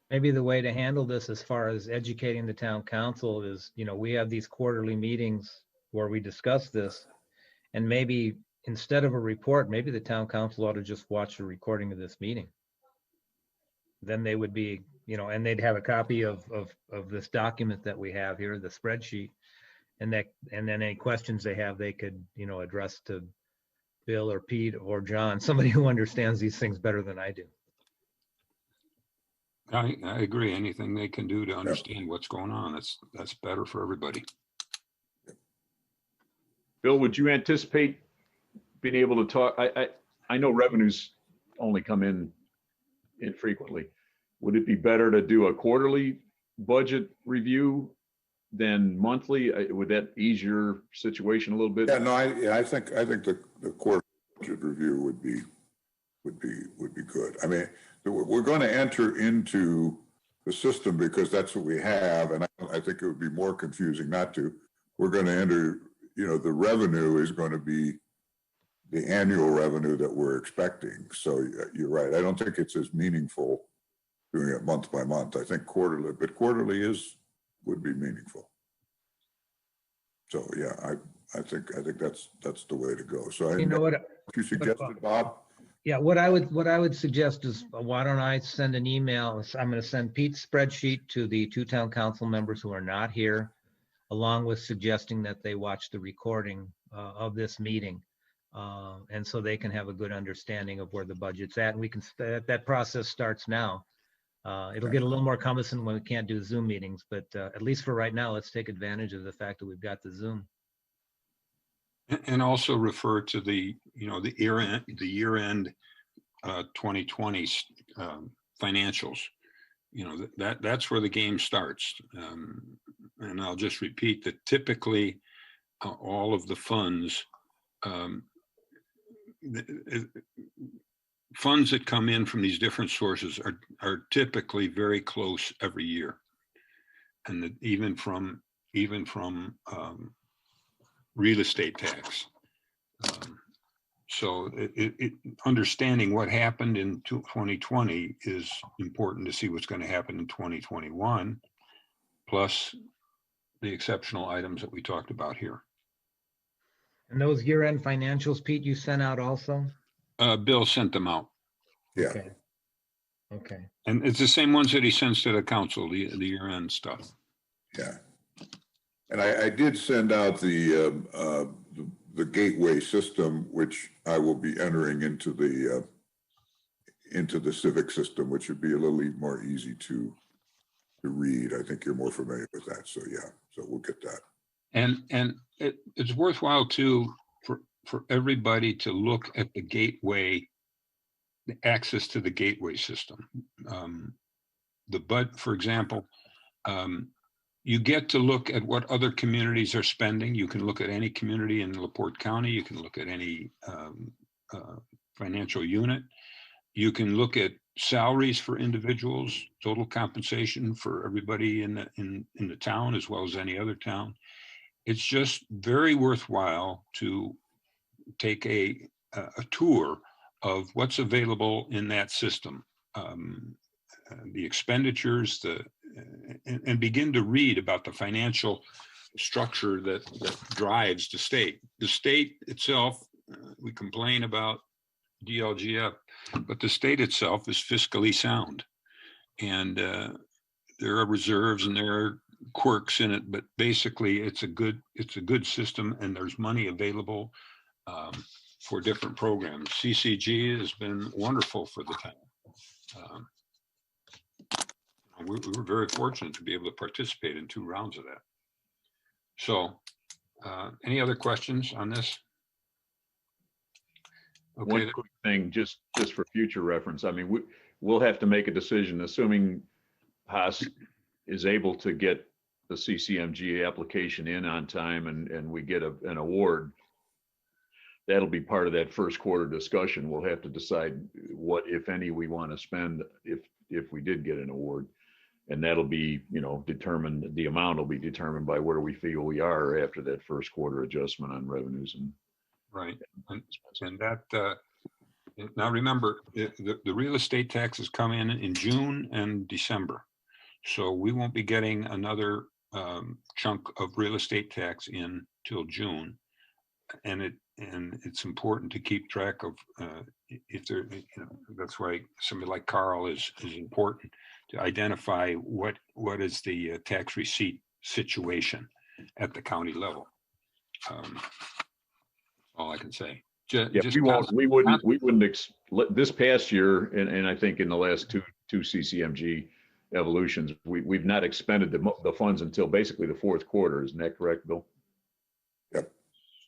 Maybe the way to handle this as far as educating the town council is, we have these quarterly meetings where we discuss this. And maybe instead of a report, maybe the town council ought to just watch a recording of this meeting. Then they would be, and they'd have a copy of this document that we have here, the spreadsheet. And then any questions they have, they could, address to Bill or Pete or John, somebody who understands these things better than I do. I agree. Anything they can do to understand what's going on, that's better for everybody. Bill, would you anticipate being able to talk? I know revenues only come in infrequently. Would it be better to do a quarterly budget review than monthly? Would that ease your situation a little bit? Yeah, no, I think the quarter budget review would be good. I mean, we're going to enter into the system because that's what we have, and I think it would be more confusing not to. We're going to enter, the revenue is going to be the annual revenue that we're expecting. So you're right. I don't think it's as meaningful doing it month by month. I think quarterly, but quarterly would be meaningful. So yeah, I think that's the way to go. So What you suggested, Bob? Yeah, what I would suggest is, why don't I send an email? I'm going to send Pete's spreadsheet to the two town council members who are not here, along with suggesting that they watch the recording of this meeting. And so they can have a good understanding of where the budget's at. And we can, that process starts now. It'll get a little more cumbersome when we can't do Zoom meetings, but at least for right now, let's take advantage of the fact that we've got the Zoom. And also refer to the year-end 2020 financials, that's where the game starts. And I'll just repeat that typically all of the funds, funds that come in from these different sources are typically very close every year. And that even from real estate tax. So understanding what happened in 2020 is important to see what's going to happen in 2021, plus the exceptional items that we talked about here. And those year-end financials, Pete, you sent out also? Bill sent them out. Yeah. Okay. Okay. And it's the same ones that he sends to the council, the year-end stuff. Yeah. And I did send out the gateway system, which I will be entering into the civic system, which would be a little more easy to read. I think you're more familiar with that. So yeah, so we'll get that. And it's worthwhile too for everybody to look at the gateway, the access to the gateway system. For example, you get to look at what other communities are spending. You can look at any community in LaPorte County. You can look at any financial unit. You can look at salaries for individuals, total compensation for everybody in the town as well as any other town. It's just very worthwhile to take a tour of what's available in that system, the expenditures, and begin to read about the financial structure that drives the state. The state itself, we complain about DLGF, but the state itself is fiscally sound, and there are reserves and there are quirks in it, but basically it's a good system, and there's money available for different programs. CCG has been wonderful for the town. We were very fortunate to be able to participate in 2 rounds of that. So any other questions on this? Okay. One quick thing, just for future reference. I mean, we'll have to make a decision, assuming Haas is able to get the CCMG application in on time and we get an award. That'll be part of that first quarter discussion. We'll have to decide what, if any, we want to spend if we did get an award. And that'll be, determined, the amount will be determined by where we feel we are after that first quarter adjustment on revenues and. Right. And that, now remember, the real estate taxes come in June and December. So we won't be getting another chunk of real estate tax in till June. And it's important to keep track of if there, that's why somebody like Carl is important to identify what is the tax receipt situation at the county level. All I can say. We wouldn't this past year, and I think in the last two CCMG evolutions, we've not expended the funds until basically the fourth quarter. Isn't that correct, Bill? Yep.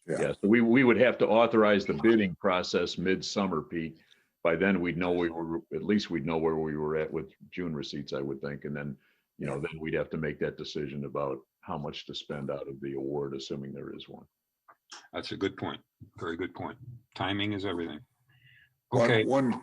Yeah. So we would have to authorize the bidding process midsummer, Pete. By then we'd know at least we'd know where we were at with June receipts, I would think. And then, then we'd have to make that decision about how much to spend out of the award, assuming there is one. That's a good point. Very good point. Timing is everything. Okay. Okay.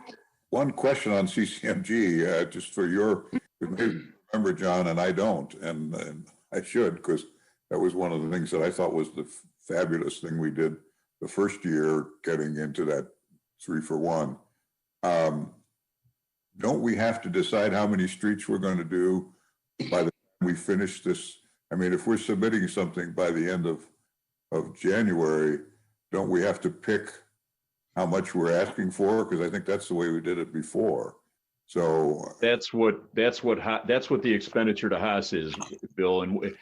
One question on CCMG, just for your, remember, John, and I don't, and I should, because that was one of the things that I thought was the fabulous thing we did the first year, getting into that 3-for-1. Don't we have to decide how many streets we're going to do by the time we finish this? I mean, if we're submitting something by the end of January, don't we have to pick how much we're asking for? Because I think that's the way we did it before. So that's what the expenditure to Haas is, Bill. And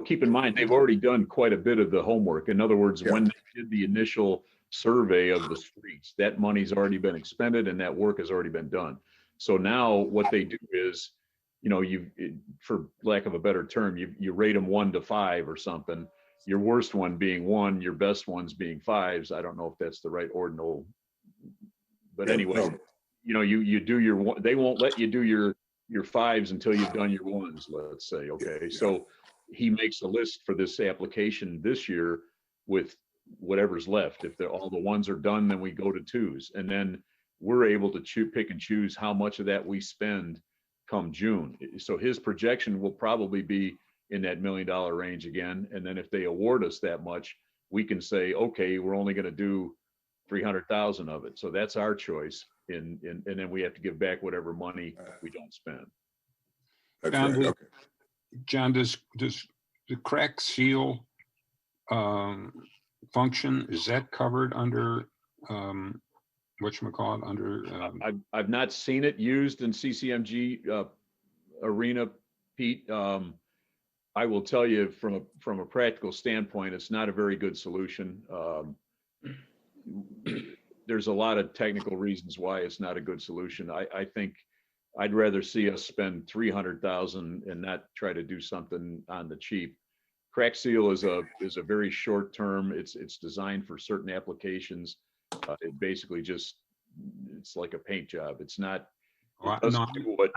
keep in mind they've already done quite a bit of the homework. In other words, when they did the initial survey of the streets, that money's already been expended and that work has already been done. So now what they do is, for lack of a better term, you rate them 1 to 5 or something. Your worst one being 1, your best ones being 5s. I don't know if that's the right ordinal, but anyway, you do your, they won't let you do your your fives until you've done your ones, let's say, okay? So he makes a list for this application this year with whatever's left. If all the ones are done, then we go to twos. And then we're able to pick and choose how much of that we spend come June. So his projection will probably be in that $1 million range again. And then if they award us that much, we can say, okay, we're only going to do 300,000 of it. So that's our choice. And then we have to give back whatever money we don't spend. That's John, right, okay. John, does the crack seal function, is that covered under whatchamacallit, under I've not seen it used in CCMG arena, Pete. I will tell you from a practical standpoint, it's not a very good solution. There's a lot of technical reasons why it's not a good solution. I think I'd rather see us spend 300,000 and not try to do something on the cheap. Crack seal is a very short term. It's designed for certain applications. It basically it's like a paint job. It's not. Well, It doesn't do what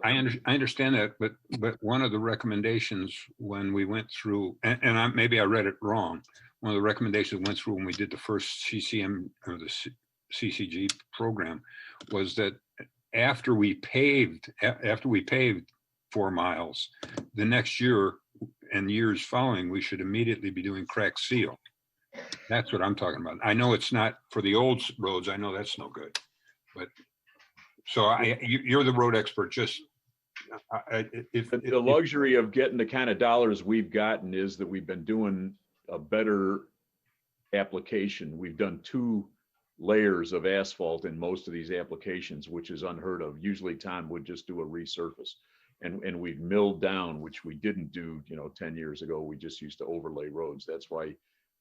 I understand that, but one of the recommendations when we went through, and maybe I read it wrong, one of the recommendations went through when we did the first CCM or the CCG program was that after we paved 4 miles, the next year and years following, we should immediately be doing crack seal. That's what I'm talking about. I know it's not for the old roads. I know that's no good, but so you're the road expert. Just if the luxury of getting the kind of dollars we've gotten is that we've been doing a better application. We've done 2 layers of asphalt in most of these applications, which is unheard of. Usually Tom would just do a resurface, and we've milled down, which we didn't do, 10 years ago. We just used to overlay roads. That's why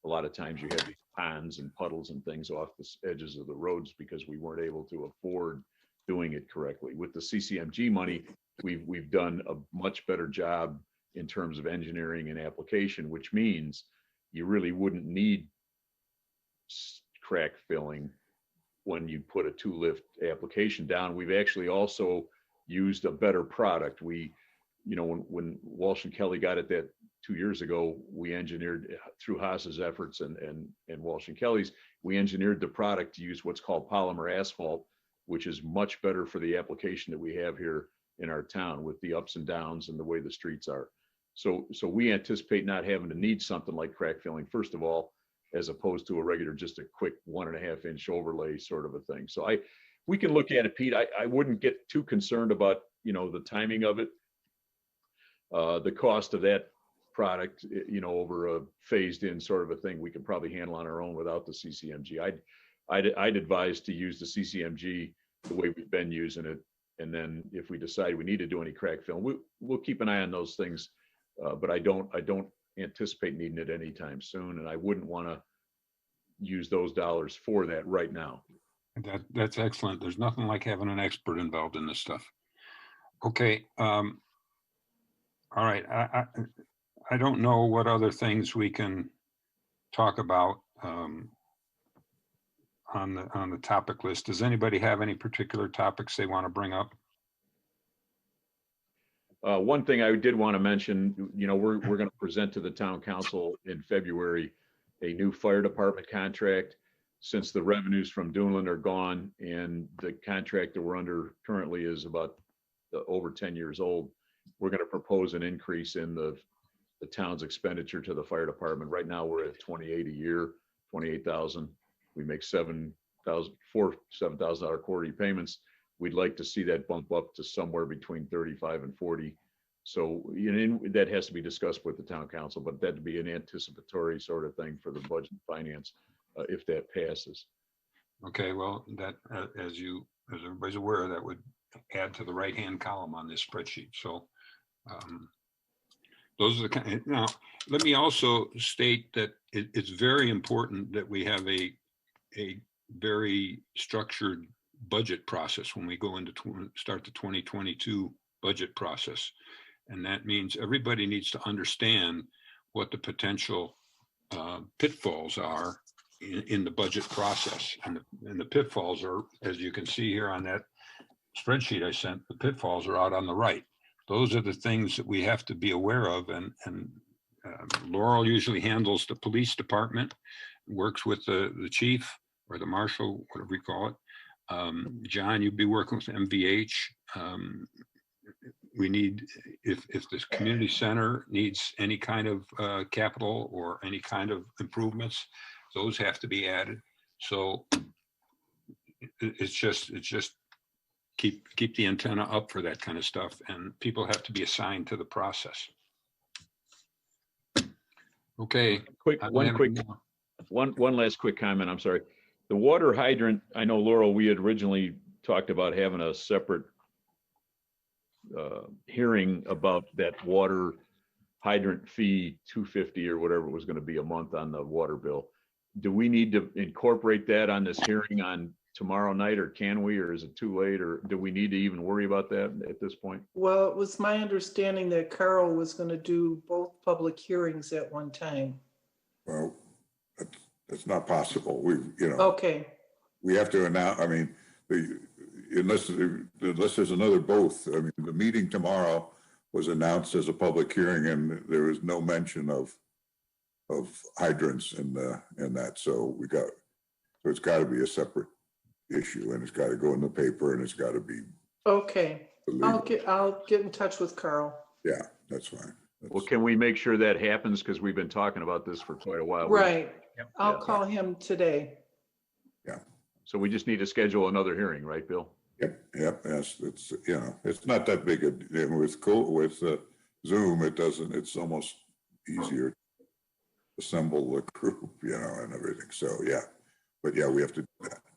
a lot of times you have these ponds and puddles and things off the edges of the roads, because we weren't able to afford doing it correctly. With the CCMG money, we've done a much better job in terms of engineering and application, which means you really wouldn't need crack filling when you put a 2-lift application down. We've actually also used a better product. When Walsh and Kelly got it that 2 years ago, we engineered through Haas's efforts and Walsh and Kelly's, we engineered the product to use what's called polymer asphalt, which is much better for the application that we have here in our town with the ups and downs and the way the streets are. So we anticipate not having to need something like crack filling, first of all, as opposed to a regular, just a quick 1.5-inch overlay sort of a thing. So we can look at it, Pete. I wouldn't get too concerned about, the timing of it. The cost of that product, over a phased in sort of a thing, we could probably handle on our own without the CCMG. I'd advise to use the CCMG the way we've been using it. And then if we decide we need to do any crack film, we'll keep an eye on those things. But I don't anticipate needing it anytime soon. And I wouldn't want to use those dollars for that right now. That's excellent. There's nothing like having an expert involved in this stuff. Okay. All right. I don't know what other things we can talk about on the topic list. Does anybody have any particular topics they want to bring up? One thing I did want to mention, we're going to present to the town council in February a new fire department contract, since the revenues from Duneland are gone and the contract that we're under currently is about over 10 years old. We're going to propose an increase in the town's expenditure to the fire department. Right now we're at 28 a year, 28,000. We make $7,000 quarterly payments. We'd like to see that bump up to somewhere between 35 and 40. So that has to be discussed with the town council, but that'd be an anticipatory sort of thing for the budget and finance if that passes. Okay, well, that as everybody's aware, that would add to the right-hand column on this spreadsheet. So those are the kind. Now, let me also state that it's very important that we have a very structured budget process when we go into start the 2022 budget process. And that means everybody needs to understand what the potential pitfalls are in the budget process. And the pitfalls are, as you can see here on that spreadsheet I sent, the pitfalls are out on the right. Those are the things that we have to be aware of, and Laurel usually handles the police department, works with the chief or the marshal, whatever you call it. John, you'd be working with MVH. We need, if this community center needs any kind of capital or any kind of improvements, those have to be added. So it's just keep the antenna up for that kind of stuff, and people have to be assigned to the process. Okay. One last quick comment, I'm sorry. The water hydrant, I know, Laurel, we had originally talked about having a separate hearing about that water hydrant fee, $250 or whatever it was going to be a month on the water bill. Do we need to incorporate that on this hearing on tomorrow night, or can we, or is it too late, or do we need to even worry about that at this point? Well, it was my understanding that Carl was going to do both public hearings at one time. Well, that's not possible. Okay, We have to announce, I mean, unless there's another both, I mean, the meeting tomorrow was announced as a public hearing, and there was no mention of hydrants in that. So it's got to be a separate issue, and it's got to go in the paper, and it's got to be. okay. Illegal. I'll get in touch with Carl. Yeah, that's fine. Well, can we make sure that happens? Because we've been talking about this for quite a while. Right. Yep. I'll call him today. So we just need to schedule another hearing, right, Bill? Yep, yes, it's, it's not that big with Zoom, it's almost easier to assemble the group, and everything. So, yeah, but yeah, we have to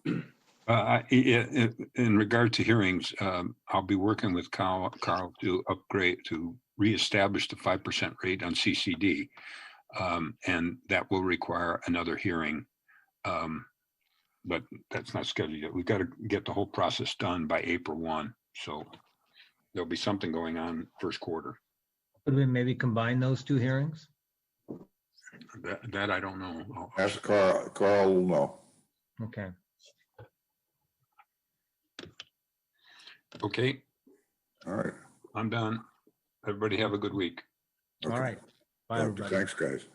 do that. In regard to hearings, I'll be working with Carl to reestablish the 5% rate on CCD. And that will require another hearing. But that's not scheduled yet. We've got to get the whole process done by April 1. So there'll be something going on first quarter. Could we maybe combine those two hearings? That I don't know. Ask Carl will know. Okay. Okay, All right. I'm done. Everybody have a good week. All Okay. right. Bye, Okay, everybody. thanks, guys.